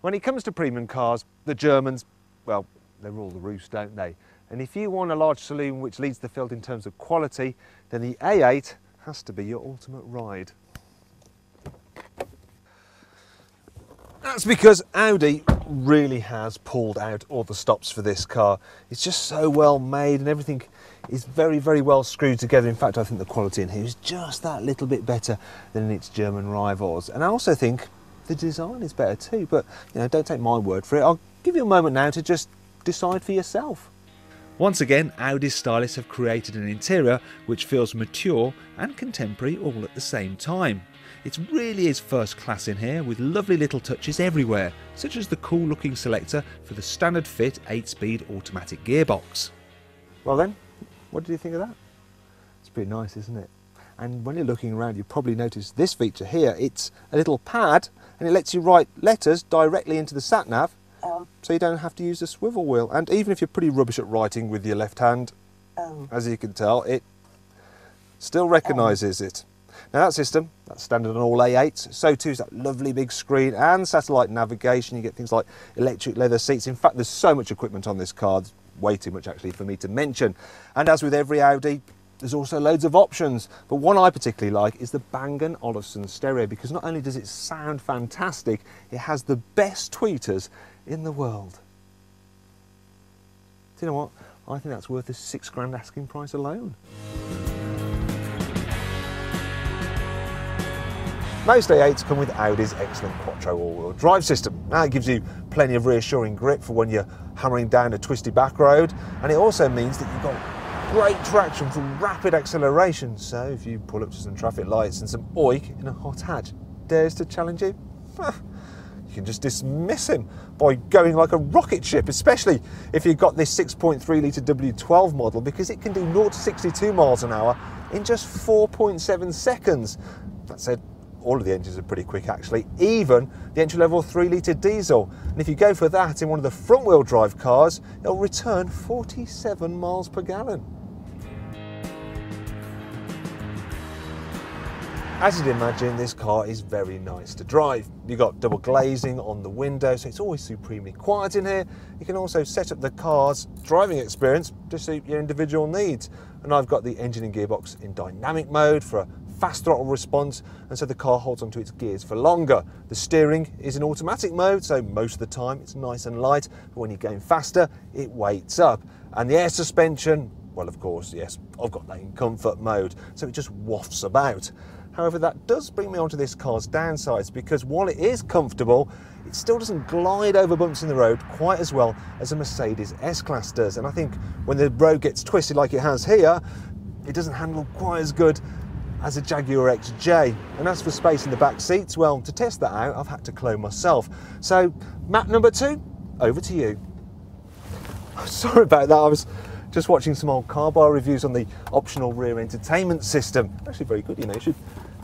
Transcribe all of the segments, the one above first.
When it comes to premium cars, the Germans, well, they rule the roost, don't they? And if you want a large saloon which leads the field in terms of quality, then the A8 has to be your ultimate ride. That's because Audi really has pulled out all the stops for this car. It's just so well made and everything is very, very well screwed together. In fact, I think the quality in here is just that little bit better than in its German rivals. And I also think the design is better too, but you know, don't take my word for it. I'll give you a moment now to just decide for yourself. Once again, Audi's stylists have created an interior which feels mature and contemporary all at the same time. It really is first class in here, with lovely little touches everywhere, such as the cool looking selector for the standard fit 8-speed automatic gearbox. Well then, what did you think of that? It's pretty nice, isn't it? And when you're looking around, you probably notice this feature here. It's a little pad and it lets you write letters directly into the sat-nav, so you don't have to use the swivel wheel. And even if you're pretty rubbish at writing with your left hand, as you can tell, it still recognises it. Now that system, that's standard on all A8s, so too is that lovely big screen and satellite navigation. You get things like electric leather seats. In fact, there's so much equipment on this car, way too much actually for me to mention. And as with every Audi, there's also loads of options, but one I particularly like is the Bang & Olufsen stereo, because not only does it sound fantastic, it has the best tweeters in the world. Do you know what? I think that's worth the £6 asking price alone. Most A8s come with Audi's excellent Quattro all-wheel drive system. Now it gives you plenty of reassuring grip for when you're hammering down a twisty back road, and it also means that you've got great traction for rapid acceleration. So if you pull up to some traffic lights and some oik in a hot hatch dares to challenge you, you can just dismiss him by going like a rocket ship, especially if you've got this 6.3 litre W12 model, because it can do 0 to 62 miles an hour in just 4.7 seconds. That said, all of the engines are pretty quick actually, even the entry-level 3 litre diesel. And if you go for that in one of the front-wheel drive cars, it'll return 47 miles per gallon. As you'd imagine, this car is very nice to drive. You've got double glazing on the window, so it's always supremely quiet in here. You can also set up the car's driving experience to suit your individual needs. And I've got the engine and gearbox in dynamic mode for a fast throttle response, and so the car holds onto its gears for longer. The steering is in automatic mode, so most of the time it's nice and light, but when you're going faster, it weights up. And the air suspension, well, of course, yes, I've got that in comfort mode, so it just wafts about. However, that does bring me onto this car's downsides, because while it is comfortable, it still doesn't glide over bumps in the road quite as well as a Mercedes S-Class does. And I think when the road gets twisted like it has here, it doesn't handle quite as good as a Jaguar XJ. And as for space in the back seats, well, to test that out, I've had to clone myself. So, map number 2, over to you. Sorry about that, I was just watching some old car bar reviews on the optional rear entertainment system. Actually very good, you know, you should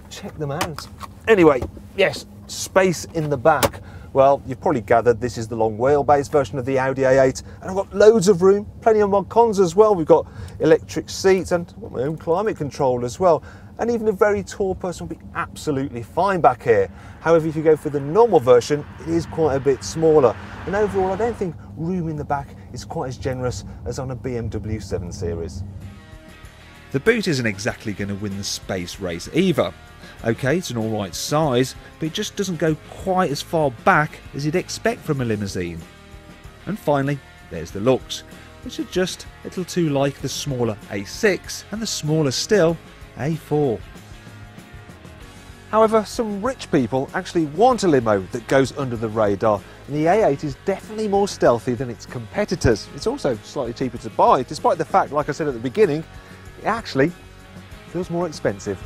check them out. Anyway, yes, space in the back. Well, you've probably gathered this is the long wheelbase version of the Audi A8, and I've got loads of room, plenty of mod cons as well. We've got electric seats and I've got my own climate control as well. And even a very tall person will be absolutely fine back here. However, if you go for the normal version, it is quite a bit smaller. And overall, I don't think room in the back is quite as generous as on a BMW 7 Series. The boot isn't exactly going to win the space race either. Okay, it's an alright size, but it just doesn't go quite as far back as you'd expect from a limousine. And finally, there's the looks, which are just a little too like the smaller A6 and the smaller still A4. However, some rich people actually want a limo that goes under the radar, and the A8 is definitely more stealthy than its competitors. It's also slightly cheaper to buy, despite the fact, like I said at the beginning, it actually feels more expensive.